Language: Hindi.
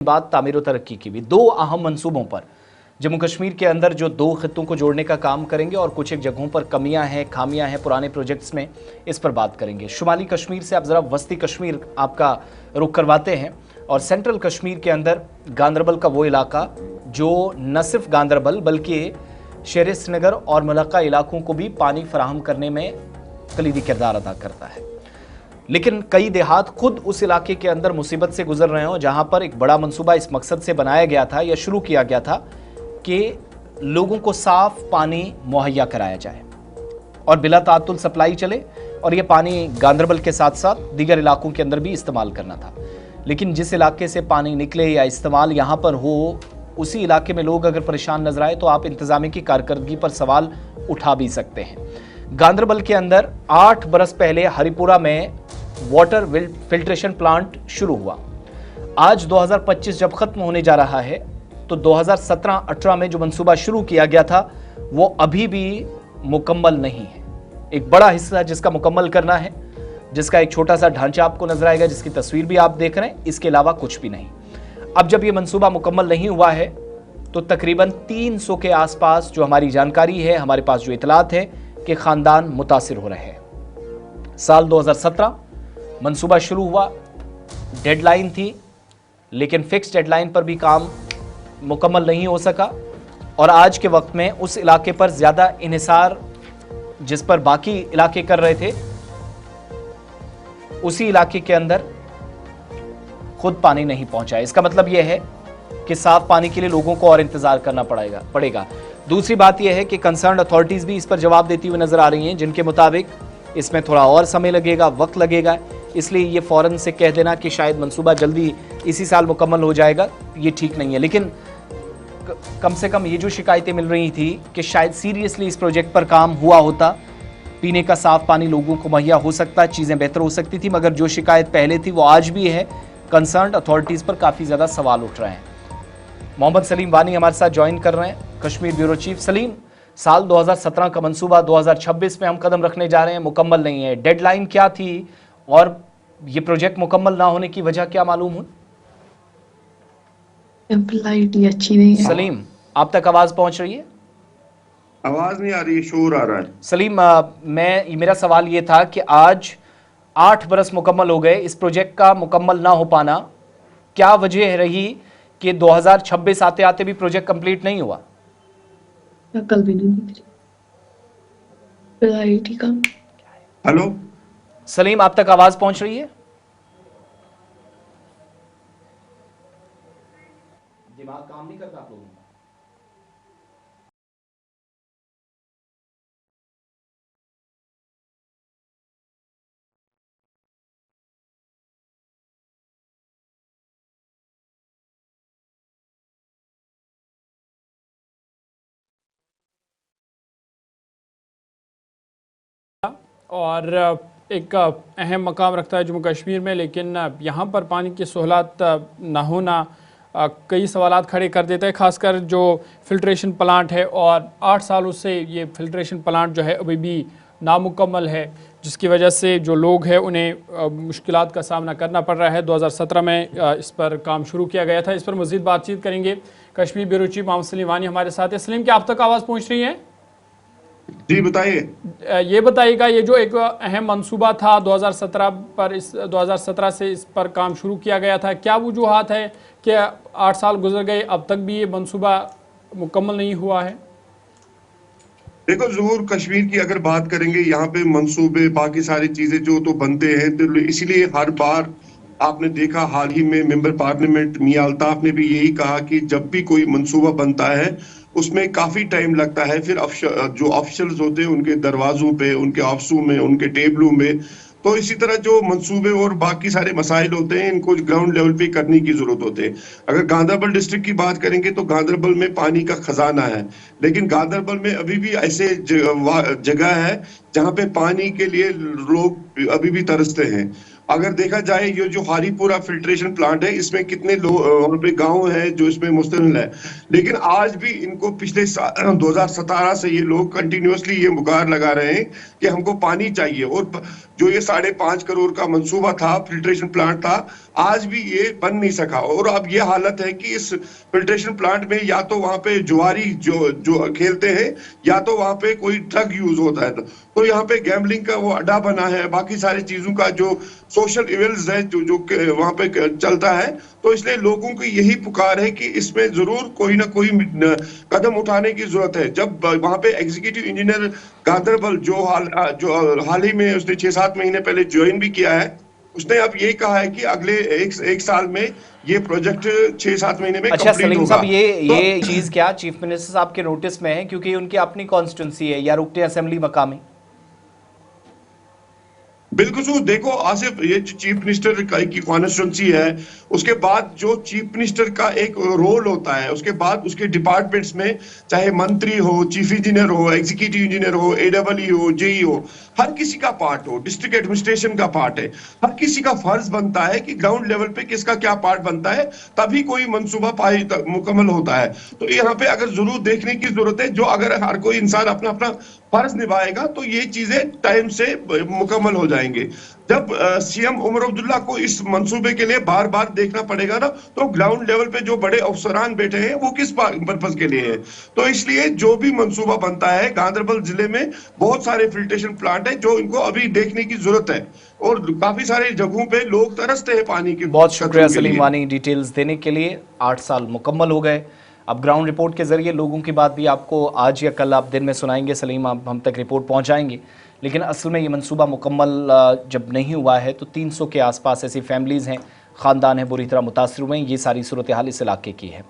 बात तामीर व तरक्की की भी। दो अहम मंसूबों पर जम्मू कश्मीर के अंदर जो दो खित्तों को जोड़ने का काम करेंगे और कुछ एक जगहों पर कमियां हैं, खामियां हैं पुराने प्रोजेक्ट्स में, इस पर बात करेंगे। शुमाली कश्मीर से आप ज़रा वस्ती कश्मीर आपका रुख करवाते हैं और सेंट्रल कश्मीर के अंदर गांदरबल का वो इलाका जो न सिर्फ गांदरबल बल्कि शेर श्रीनगर और मुलक्का इलाकों को भी पानी फराहम करने में कलीदी किरदार अदा करता है। लेकिन कई देहात खुद उस इलाके के अंदर मुसीबत से गुजर रहे हो, जहां पर एक बड़ा मंसूबा इस मकसद से बनाया गया था या शुरू किया गया था कि लोगों को साफ पानी मुहैया कराया जाए और बिला तातुल सप्लाई चले, और यह पानी गांदरबल के साथ साथ दीगर इलाकों के अंदर भी इस्तेमाल करना था। लेकिन जिस इलाके से पानी निकले या इस्तेमाल यहाँ पर हो, उसी इलाके में लोग अगर परेशान नजर आए तो आप इंतजामिया की कारकर्दगी पर सवाल उठा भी सकते हैं। गांदरबल के अंदर 8 बरस पहले हरिपुरा में वाटर फिल्ट्रेशन प्लांट शुरू हुआ। आज 2025 जब खत्म होने जा रहा है तो 2017-18 में जो मंसूबा शुरू किया गया था वो अभी भी मुकम्मल नहीं है। एक बड़ा हिस्सा जिसका मुकम्मल करना है, जिसका एक छोटा सा ढांचा आपको नजर आएगा, जिसकी तस्वीर भी आप देख रहे हैं, इसके अलावा कुछ भी नहीं। अब जब ये मंसूबा मुकम्मल नहीं हुआ है तो तकरीबन 300 के आसपास, जो हमारी जानकारी है, हमारे पास जो इतलात है, कि खानदान मुतासिर हो रहे हैं। साल 2017 मंसूबा शुरू हुआ, डेडलाइन थी, लेकिन फिक्स डेडलाइन पर भी काम मुकम्मल नहीं हो सका और आज के वक्त में उस इलाके पर ज़्यादा इन्हिसार जिस पर बाकी इलाके कर रहे थे, उसी इलाके के अंदर खुद पानी नहीं पहुंचा। इसका मतलब यह है कि साफ पानी के लिए लोगों को और इंतजार करना पड़ेगा। दूसरी बात यह है कि कंसर्न अथॉरिटीज़ भी इस पर जवाब देती हुई नजर आ रही हैं, जिनके मुताबिक इसमें थोड़ा और समय लगेगा, वक्त लगेगा। इसलिए ये फ़ौरन से कह देना कि शायद मंसूबा जल्दी इसी साल मुकम्मल हो जाएगा, ये ठीक नहीं है। लेकिन कम से कम ये जो शिकायतें मिल रही थी कि शायद सीरियसली इस प्रोजेक्ट पर काम हुआ होता, पीने का साफ पानी लोगों को मुहैया हो सकता, चीज़ें बेहतर हो सकती थी। मगर जो शिकायत पहले थी वो आज भी है। कंसर्न अथॉरिटीज़ पर काफ़ी ज़्यादा सवाल उठ रहे हैं। मोहम्मद सलीम वानी हमारे साथ ज्वाइन कर रहे हैं, कश्मीर ब्यूरो चीफ। सलीम, साल 2017 का मंसूबा 2026 में हम कदम रखने जा रहे हैं, मुकम्मल नहीं है। डेडलाइन क्या थी और ये प्रोजेक्ट मुकम्मल ना होने की वजह क्या मालूम हुई? अच्छी नहीं है। सलीम, आप तक आवाज पहुंच रही है? आवाज नहीं आ रही, शोर आ रहा है। सलीम, मेरा सवाल ये था कि आज 8 बरस मुकम्मल हो गए, इस प्रोजेक्ट का मुकम्मल ना हो पाना, क्या वजह रही कि 2026 आते आते भी प्रोजेक्ट कंप्लीट नहीं हुआ? कल भी नहीं दिख रही का। हेलो सलीम, आप तक आवाज पहुंच रही है? दिमाग काम नहीं करता आप लोगों का? और एक अहम मकाम रखता है जम्मू कश्मीर में, लेकिन यहाँ पर पानी की सहूलत ना होना कई सवालात खड़े कर देता है, ख़ासकर जो फ़िल्ट्रेशन प्लांट है। और 8 सालों से ये फ़िल्ट्रेशन प्लांट जो है अभी भी नामुकम्मल है, जिसकी वजह से जो लोग हैं उन्हें मुश्किलात का सामना करना पड़ रहा है। 2017 में इस पर काम शुरू किया गया था। इस पर मज़ीद बातचीत करेंगे। कश्मीर ब्यूरो चीफ मोहम्मद सलीम वानी हमारे साथ है। सलीम, क्या आप तक आवाज़ पहुँच रही है? जी बताइए। ये बताइएगा, ये जो एक अहम मंसूबा था 2017 पर, इस 2017 से इस पर काम शुरू किया गया था, क्या वजूहात है कि 8 साल गुजर गए अब तक भी ये मंसूबा मुकम्मल नहीं हुआ है? देखो ज़हूर, कश्मीर की अगर बात करेंगे, यहाँ पे मंसूबे बाकी सारी चीजें जो तो बनते हैं, तो इसीलिए हर बार आपने देखा, हाल ही में मेंबर पार्लियामेंट मियां अल्ताफ ने भी यही कहा कि जब भी कोई मंसूबा बनता है उसमें काफी टाइम लगता है। फिर जो ऑफिशियल्स होते हैं उनके दरवाजों पे, उनके ऑफिसों में, उनके टेबलों में, तो इसी तरह जो मंसूबे और बाकी सारे मसाइल होते हैं, इनको ग्राउंड लेवल पे करने की जरूरत होती है। अगर गांदरबल डिस्ट्रिक्ट की बात करेंगे तो गांदरबल में पानी का खजाना है, लेकिन गांदरबल में अभी भी ऐसे जगह है जहां पे पानी के लिए लोग अभी भी तरसते हैं। अगर देखा जाए ये जो हारीपुरा फिल्ट्रेशन प्लांट है, इसमें कितने वहाँ पे गांव है जो इसमें मुश्तमिल है, लेकिन आज भी इनको पिछले 2017 से ये लोग कंटिन्यूअसली ये मुगार लगा रहे हैं कि हमको पानी चाहिए। और जो ये 5.5 करोड़ का मंसूबा था, फिल्ट्रेशन प्लांट था, आज भी ये बन नहीं सका। और अब ये हालत है कि इस फिल्ट्रेशन प्लांट में या तो वहां पे जुआरी जो खेलते हैं, या तो वहां पे कोई ड्रग यूज होता है। तो यहाँ पे गैम्बलिंग का वो अड्डा बना है, बाकी सारी चीजों का जो सोशल इवेल्स है जो वहां पे चलता है। तो इसलिए लोगों की यही पुकार है कि इसमें जरूर कोई ना कोई कदम उठाने की जरूरत है। जब वहां पे एग्जीक्यूटिव इंजीनियर गांदरबल जो हाल ही में उसने 6-7 महीने पहले ज्वाइन भी किया है, उसने अब ये कहा है कि अगले एक साल में ये प्रोजेक्ट 6-7 महीने में अच्छा कंप्लीट सलीम होगा। साहब, ये चीज क्या चीफ मिनिस्टर साहब के नोटिस में है, क्योंकि उनकी अपनी कॉन्स्टिट्यूंसी है या रुकने असेंबली मकामी? बिल्कुल सो देखो आसिफ, ये चीफ मिनिस्टर की कॉन्स्टिट्यूंसी है, उसके बाद जो चीफ मिनिस्टर का एक रोल होता है, उसके बाद उसके डिपार्टमेंट्स में चाहे मंत्री हो, चीफ इंजीनियर हो, एग्जीक्यूटिव इंजीनियर हो, AEE हो, JE हो, हर किसी का पार्ट हो, डिस्ट्रिक्ट एडमिनिस्ट्रेशन का पार्ट है, हर किसी का फर्ज बनता है कि ग्राउंड लेवल पे किसका क्या पार्ट बनता है, तभी कोई मंसूबा मुकम्मल होता है। तो यहाँ पे अगर जरूर देखने की जरूरत है, जो अगर हर कोई इंसान अपना अपना फर्ज निभाएगा तो ये चीजें टाइम से मुकम्मल हो जाएंगे। जब CM उमर अब्दुल्ला को इस मंसूबे के लिए बार बार देखना पड़ेगा ना, तो ग्राउंड लेवल पे जो बड़े अफसरान बैठे हैं वो किस पर्पज के लिए है। तो इसलिए जो भी मंसूबा बनता है, गांदरबल जिले में बहुत सारे फिल्ट्रेशन प्लांट है जो इनको अभी देखने की जरूरत है, और काफी सारे जगहों पे लोग तरसते हैं पानी की। बहुत शुक्रिया सलीम वानी डिटेल्स देने के लिए। 8 साल मुकम्मल हो गए, अब ग्राउंड रिपोर्ट के जरिए लोगों की बात भी आपको आज या कल आप दिन में सुनाएंगे सलीम, आप हम तक रिपोर्ट पहुंचाएंगे। लेकिन असल में ये मंसूबा मुकम्मल जब नहीं हुआ है तो 300 के आसपास ऐसी फैमिलीज़ हैं, ख़ानदान हैं, बुरी तरह मुतासर हुए हैं। ये सारी सूरत हाल इस इलाके की है।